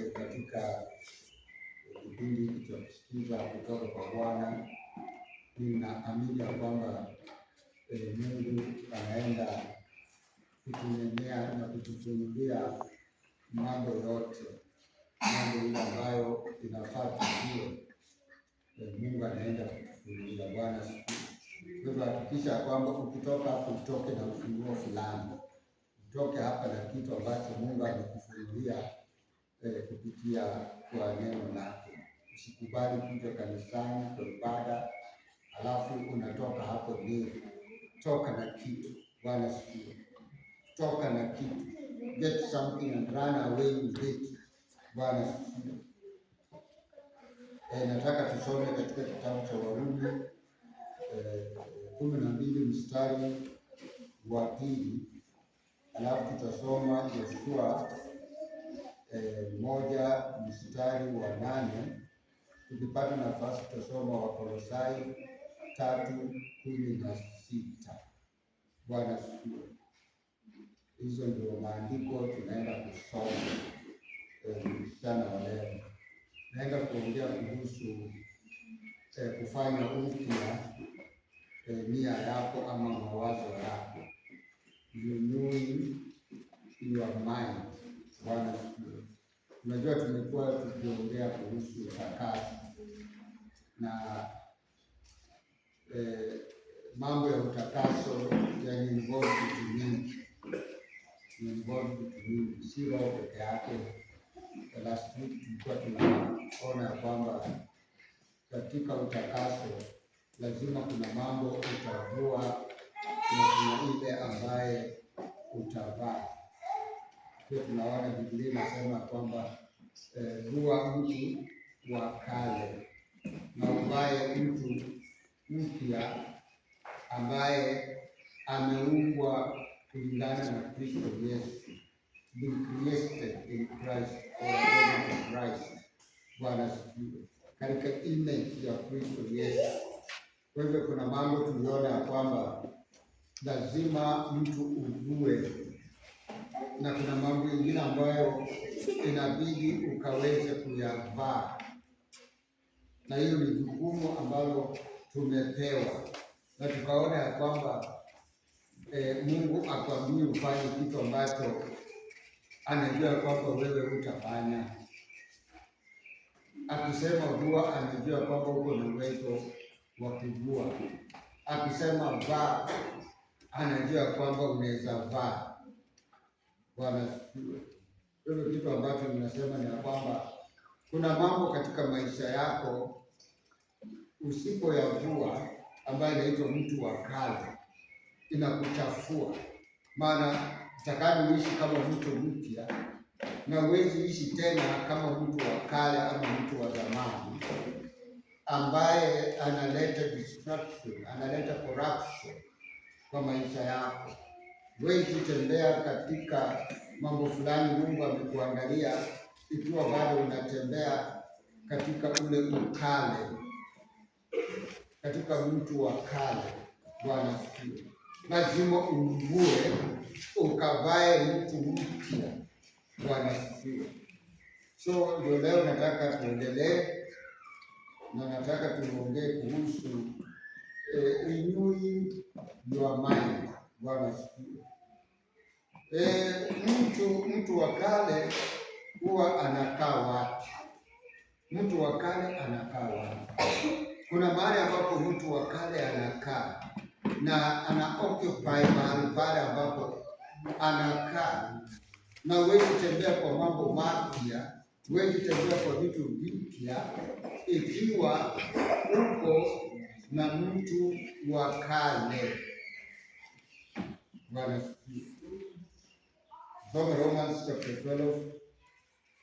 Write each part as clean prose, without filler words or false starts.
katika kipindi hiki cha kusikiza kutoka kwa Bwana. Ninaamini ya kwamba Mungu anaenda kutunenea na kutufunulia mambo yote, mambo ile ambayo inafaa tujue. Mungu anaenda kutufunulia. Bwana sifiwe. Kwa hivyo hakikisha kwamba ukitoka hapo utoke na ufunguo fulani, utoke hapa na kitu ambacho Mungu amekufunulia kupitia kwa neno lake. Usikubali kuja kanisani kwa ibada alafu unatoka hapo ni toka na kitu. Bwana sifiwe. Toka na kitu, get something and run away with it. Bwana sifiwe. Nataka tusome katika kitabu cha Warumi 12 mstari wa 2, alafu tutasoma Yoshua 1 mstari wa 8. Tukipata nafasi tutasoma Wakolosai 3:16. Bwana sifiwe. Hizo ndio maandiko tunaenda kusoma mchana wa leo. Naenda kuongea kuhusu kufanya upya nia yako ama mawazo yako, renewing your mind. Bwana sifiwe. Unajua tumekuwa tukiongea kuhusu utakaso na mambo ya utakaso involve vitu vingi, si roho peke yake. Last week tulikuwa tunaona ya kwamba katika utakaso lazima kuna mambo utavua na kuna ile ambaye utavaa. Pia tunaona Biblia inasema kwamba vua mtu wa kale na uvae mtu mpya ambaye ameumbwa kulingana na Kristo Yesu. Be created in Christ or according to Christ. Bwana sifiwe. Katika image ya Kristo Yesu. Kwa hivyo kuna mambo tuliona ya kwamba lazima mtu uvue, na kuna mambo mengine ambayo inabidi ukaweze kuyavaa, na hiyo ni jukumu ambalo tumepewa. Na tukaona ya kwamba Mungu akwambie ufanye kitu ambacho anajua kwamba wewe utafanya. Akisema vua, anajua kwamba uko na uwezo wa kuvua. Akisema vaa, anajua kwamba unaweza vaa. Bwana sifiwe. Hilo kitu ambacho ninasema ni kwamba kuna mambo katika maisha yako usipoyavua, ambayo inaitwa mtu wa kale, inakuchafua. Maana utakani uishi kama mtu mpya, na huwezi ishi tena kama mtu wa kale ama mtu wa zamani ambaye analeta destruction, analeta corruption kwa maisha yako. Huwezi tembea katika mambo fulani Mungu amekuangalia ikiwa bado unatembea katika ule ukale, katika mtu wa kale. Bwana sifiwe. Lazima uvue ukavae mtu mpya. Bwana sifiwe. So ndio leo nataka tuendelee, na nataka tuongee kuhusu renewing your mind. Bwana sifiwe. Mtu wa kale huwa anakaa wapi? Mtu wa kale anakaa wapi? Kuna mahali ambapo mtu wa kale anakaa na ana occupy mahali pale ambapo anakaa, na huwezi tembea kwa mambo mapya, huwezi tembea kwa vitu vipya ikiwa uko na mtu wa kale. Bwana sifiwe. Soma Romans chapter 12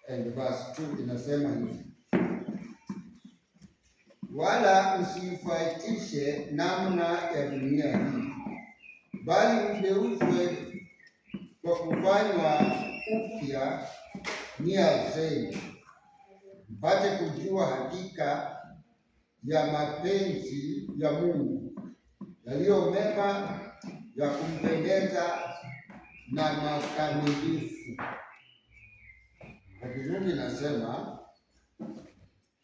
and verse 2, inasema hivi: wala msifaitishe namna ya dunia hii, bali mgeuzwe kwa kufanywa upya nia zenu, mpate kujua hakika ya mapenzi ya Mungu, yaliyo mema, ya kumpendeza na makamilifu. Kwa Kizungu inasema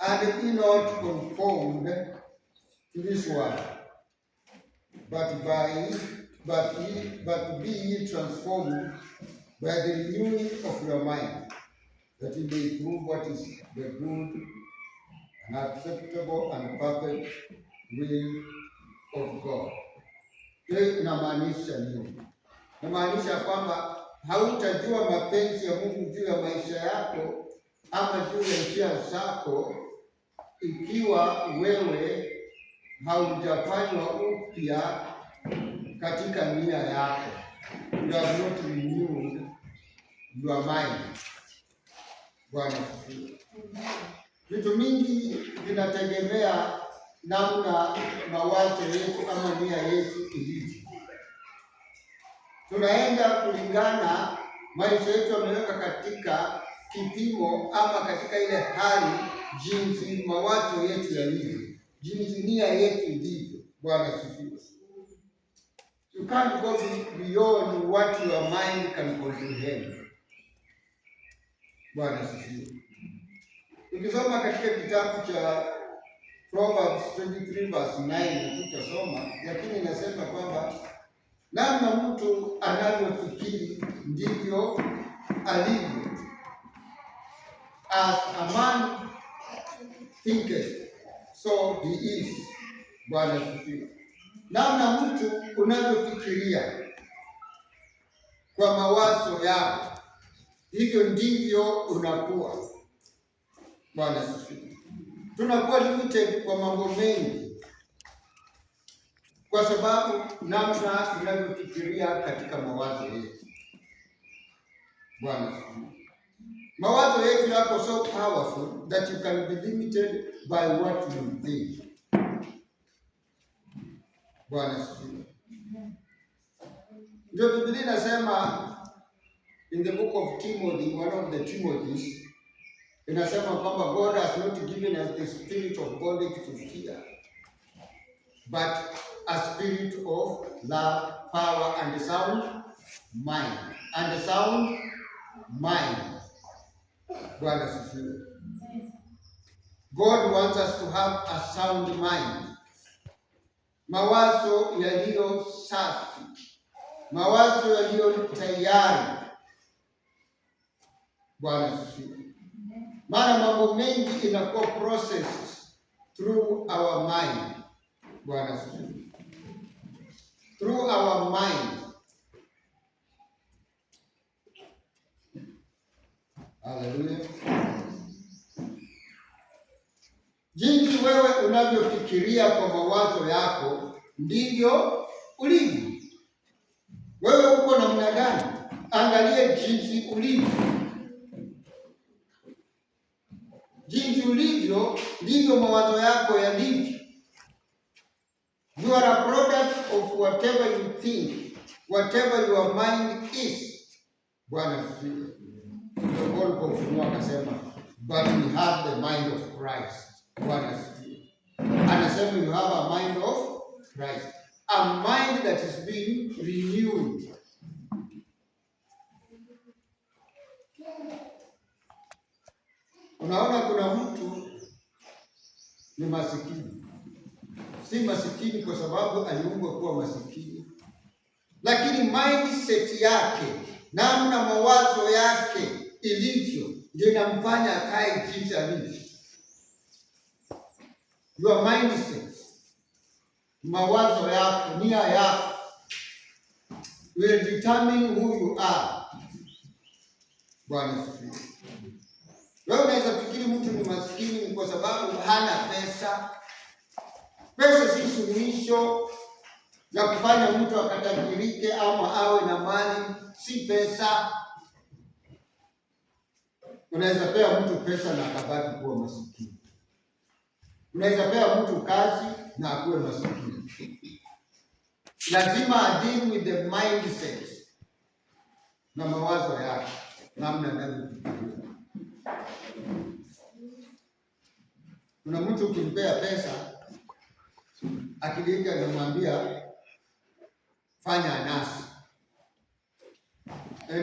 and be not conformed to this world, but be ye transformed by the renewing of your mind, that you may prove what is the good and acceptable and perfect will of God. Hiyo inamaanisha nini? Inamaanisha kwamba hautajua mapenzi ya Mungu juu ya maisha yako ama juu ya njia zako ikiwa wewe haujafanywa upya katika nia yako. You have not renewed your mind. Bwana asifiwe. Vitu mingi vinategemea namna mawazo yetu ama nia yetu ilivyo. Tunaenda kulingana maisha yetu yameweka katika kipimo ama katika ile hali jinsi mawazo yetu yalivyo, jinsi nia yetu ilivyo. Bwana asifiwe. You can't go beyond what your mind can comprehend. Bwana asifiwe. Ukisoma katika kitabu cha Proverbs 23 verse 9 tutasoma, lakini inasema kwamba namna mtu anavyofikiri ndivyo alivyo. As a man thinketh, so he is. Bwana asifiwe. Namna mtu unavyofikiria kwa mawazo yako, hivyo ndivyo unakuwa. Bwana asifiwe. Tunakuwa limited kwa mambo mengi kwa sababu namna tunavyofikiria katika mawazo yetu. Bwana asifiwe. Mawazo yetu yako so powerful that you can be limited by what you think. Bwana asifiwe. Ndio Biblia inasema in the book of Timothy, one of the Timothys, inasema kwamba God has not given us the spirit of bondage to fear, but a spirit of love, power, and a sound mind. And a sound mind. Bwana asifiwe. God wants us to have a sound mind. Mawazo yaliyo safi. Mawazo yaliyo tayari. Bwana asifiwe. Maana mambo mengi inakuwa processed through our mind. Bwana asifiwe. Through our mind. Hallelujah. Jinsi wewe unavyofikiria kwa mawazo yako ndivyo ulivyo. Wewe uko namna gani? Angalia jinsi ulivyo. Jinsi ulivyo ndivyo mawazo yako yalivyo. You are a product of whatever you think, whatever your mind is. Bwana asifiwe. Paul kwa Ufunuo akasema, but we have the mind of Christ. Bwana asifiwe. Anasema you have a mind of Christ. A mind that is being renewed. Unaona kuna mtu ni masikini. Si masikini kwa sababu aliumbwa kuwa masikini, lakini mindset yake, namna mawazo yake ilivyo ndio inamfanya akae jinsi alivyo. Your mindset, mawazo yako, nia yako will determine who you are. Bwana asifiwe. Wewe unaweza fikiri mtu ni maskini kwa sababu hana pesa. Pesa si suluhisho ya kufanya mtu akatajirike ama awe na mali, si pesa. Unaweza pea mtu pesa na akabaki kuwa maskini. Unaweza pea mtu kazi na akuwe maskini. Lazima deal with the mindset na mawazo yake, namna anavyofikiria. Kuna mtu ukimpea pesa, akilika anamwambia fanya anasi.